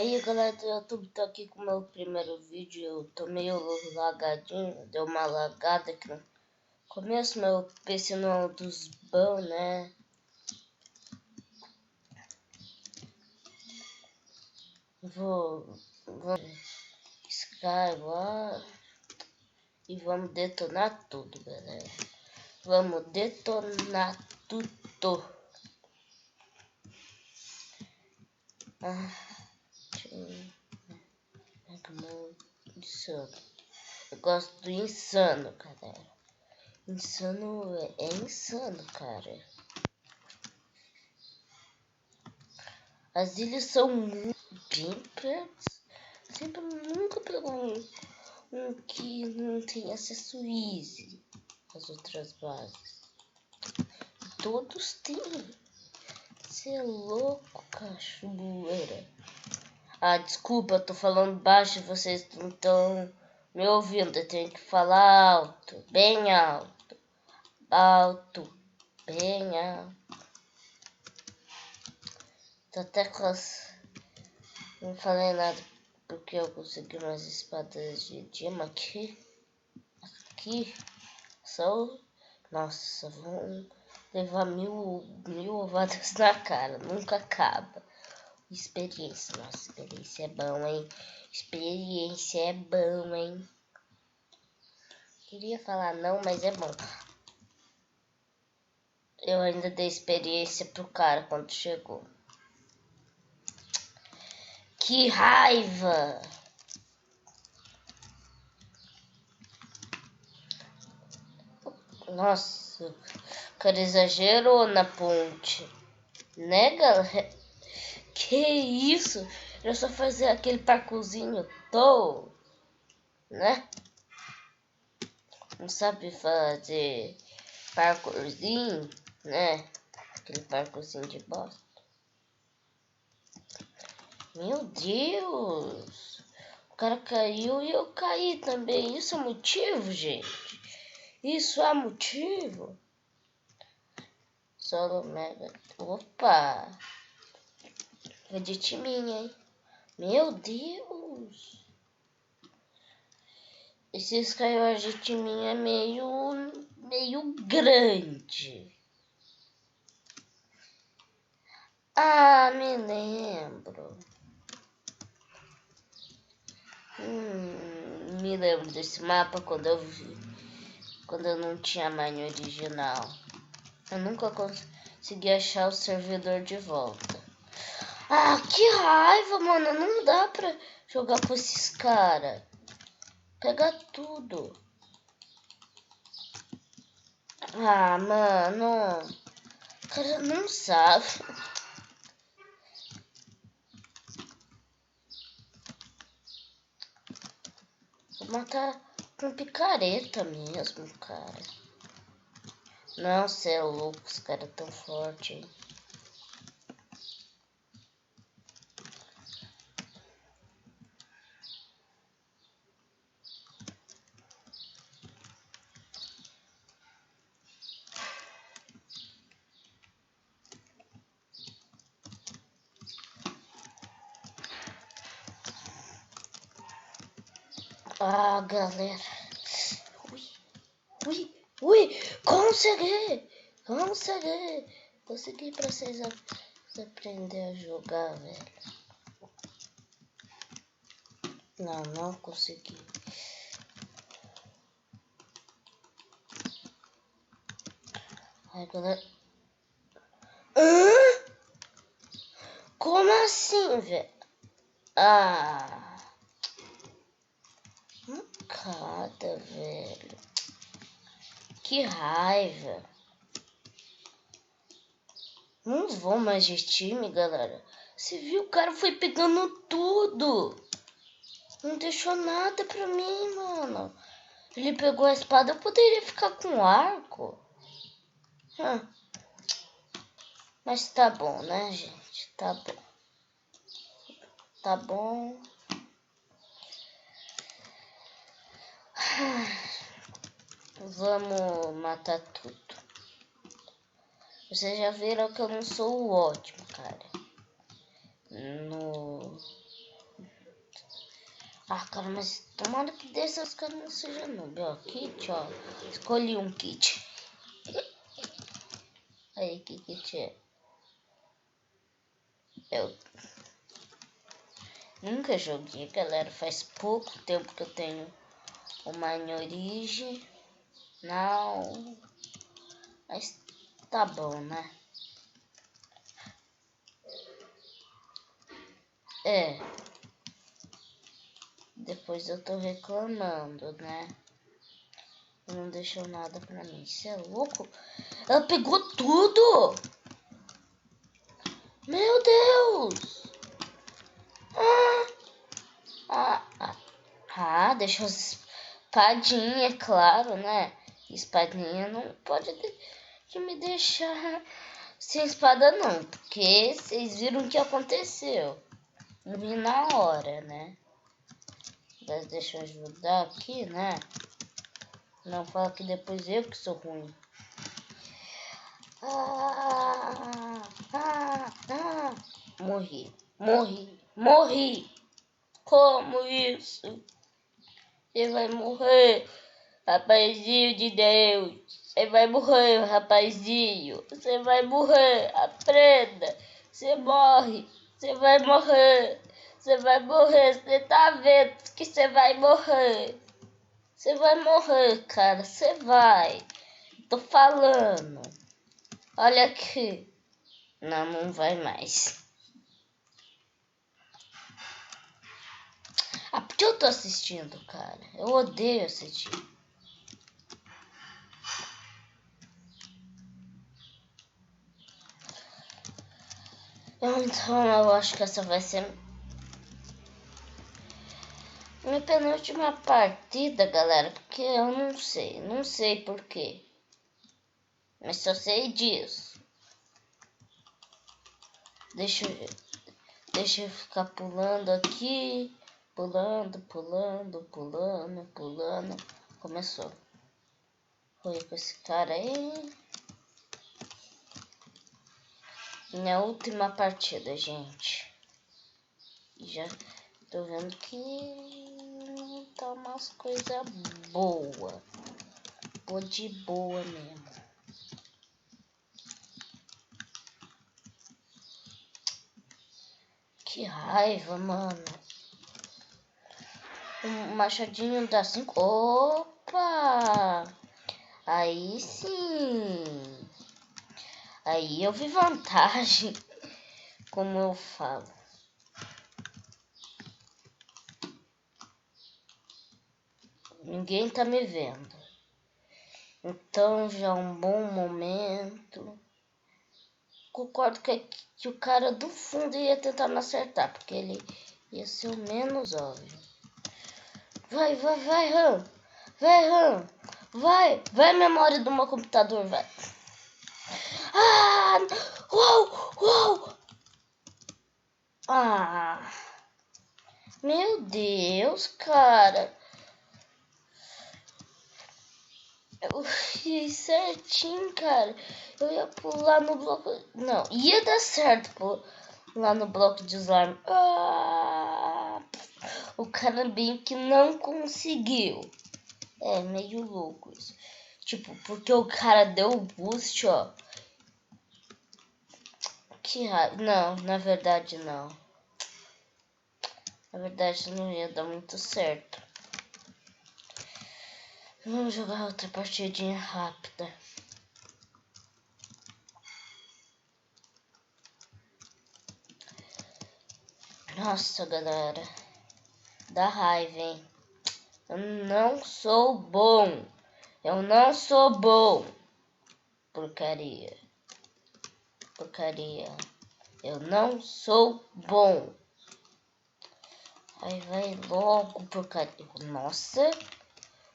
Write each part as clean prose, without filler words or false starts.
E aí galera do YouTube, tô aqui com o meu primeiro vídeo. Eu tô meio lagadinho, deu uma lagada aqui no começo, meu PC não é um dos bons, né? Vou Sky lá e vamos detonar tudo, galera. Vamos detonar tudo. Insano. Eu gosto do insano, galera. Insano é insano, cara. As ilhas são muito limpas. Sempre nunca pegou um que não tem acesso easy às outras bases. Todos têm. Você é louco, cachoeira. Ah, desculpa, eu tô falando baixo, vocês não estão me ouvindo. Eu tenho que falar alto, bem alto. Alto, bem alto. Tô até com as... Não falei nada porque eu consegui umas espadas de gema aqui. Aqui. Nossa, vão levar mil ovadas na cara. Nunca acaba. Experiência. Nossa, experiência é bom, hein? Experiência é bom, hein? Queria falar não, mas é bom. Eu ainda dei experiência pro cara quando chegou. Que raiva! Nossa, o cara exagerou na ponte. Né, galera? Que isso? Eu só fazer aquele parkourzinho todo, né? Não sabe fazer parkourzinho, né? Aquele parkourzinho de bosta. Meu Deus! O cara caiu e eu caí também. Isso é motivo, gente? Isso é motivo? Solo mega. Opa! Acredite em mim, hein? Meu Deus! Esse Sky Argentina é meio grande. Ah, me lembro. Me lembro desse mapa quando eu vi. Quando eu não tinha Mine original. Eu nunca consegui achar o servidor de volta. Ah, que raiva, mano. Não dá pra jogar com esses caras. Pega tudo. Ah, mano. O cara não sabe. Vou matar com picareta mesmo, cara. Não, cê é louco. Os caras tão fortes, hein. Ah, galera. Ui. Consegui pra vocês aprender a jogar, velho. Não consegui. Ai, galera. Hã? Como assim, velho? Ah. Mancada, velho. Que raiva. Não vou mais de time, galera. Você viu? O cara foi pegando tudo. Não deixou nada pra mim, mano. Ele pegou a espada, eu poderia ficar com o arco. Mas tá bom, né, gente? Tá bom. Tá bom. Vamos matar tudo. Vocês já viram que eu não sou o ótimo, cara. Ah, cara, mas tomara que dessas caras não seja noob. Ó, kit, ó. Escolhi um kit. Aí, que kit é? Eu nunca joguei, galera. Faz pouco tempo que eu tenho o Mine Origem. Não. Mas tá bom, né? É. Depois eu tô reclamando, né? Não deixou nada pra mim. Você é louco? Ela pegou tudo! Meu Deus! Deixou as espadinhas, claro, né? Espadinha não pode me deixar sem espada, não. Porque vocês viram o que aconteceu. Morri na hora, né? Mas deixa eu ajudar aqui, né? Não fala que depois eu que sou ruim. Morri. Como isso? Você vai morrer, rapazinho de Deus. Você vai morrer, rapazinho. Você vai morrer, aprenda. Você morre, você vai morrer. Você vai morrer, você tá vendo que você vai morrer. Você vai morrer, cara, você vai. Tô falando. Olha aqui. Não vai mais. Porque eu tô assistindo, cara. Eu odeio assistir. Então eu acho que essa vai ser minha penúltima partida, galera. Porque eu não sei porquê. Mas só sei disso. Deixa eu ficar pulando aqui. Pulando. Começou. Foi com esse cara aí. Minha última partida, gente. Já tô vendo que tá umas coisas boas. De boa mesmo. Que raiva, mano. Um machadinho dá 5. Opa! Aí sim. Aí eu vi vantagem. Como eu falo. Ninguém tá me vendo. Então já é um bom momento. Concordo que o cara do fundo ia tentar me acertar. Porque ele ia ser o menos óbvio. Vai, Ram. Vai, Ram. Vai, memória do meu computador, vai. Uau. Meu Deus, cara. Eu fiz certinho, cara. Eu ia pular no bloco... Não, ia dar certo pular no bloco de slime. O cara bem que não conseguiu. É meio louco isso. Tipo, porque o cara deu o boost, ó. Que raiva. Não, na verdade não. Na verdade não ia dar muito certo. Vamos jogar outra partidinha rápida. Nossa, galera. Dá raiva, hein? Eu não sou bom. Porcaria. Eu não sou bom. Aí vai logo, porcaria.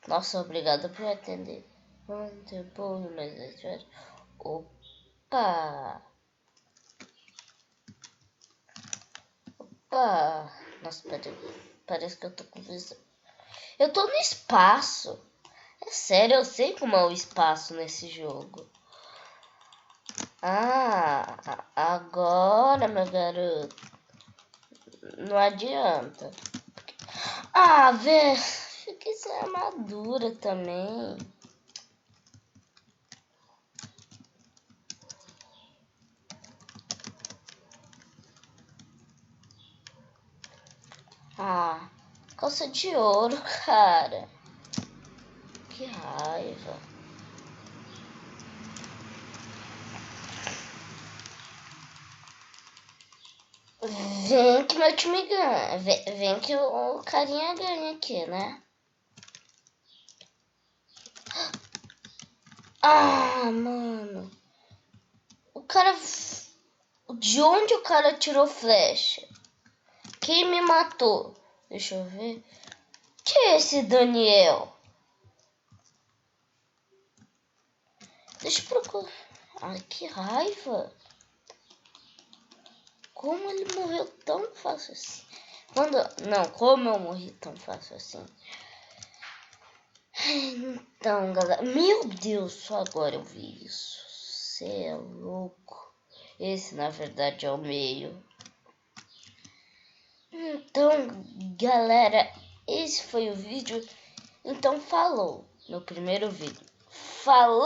Nossa, obrigada por atender. Opa. Nossa, parece que eu tô com visão. Eu tô no espaço. É sério, eu sei como é o espaço nesse jogo. Agora, meu garoto. Não adianta. Ah, velho. Fiquei sem armadura também. Ah, calça de ouro, cara. Que raiva. Vem que meu time ganha. Vem que o carinha ganha aqui, né? Ah, mano. O cara... De onde o cara tirou flecha? Quem me matou? Deixa eu ver. Que é esse Daniel? Deixa eu procurar. Ai, que raiva. Como ele morreu tão fácil assim? Não, como eu morri tão fácil assim? Então, galera. Meu Deus, só agora eu vi isso. Cê é louco. Esse, na verdade, é o meio. Então, galera, esse foi o vídeo. Então, falou no primeiro vídeo. Falou!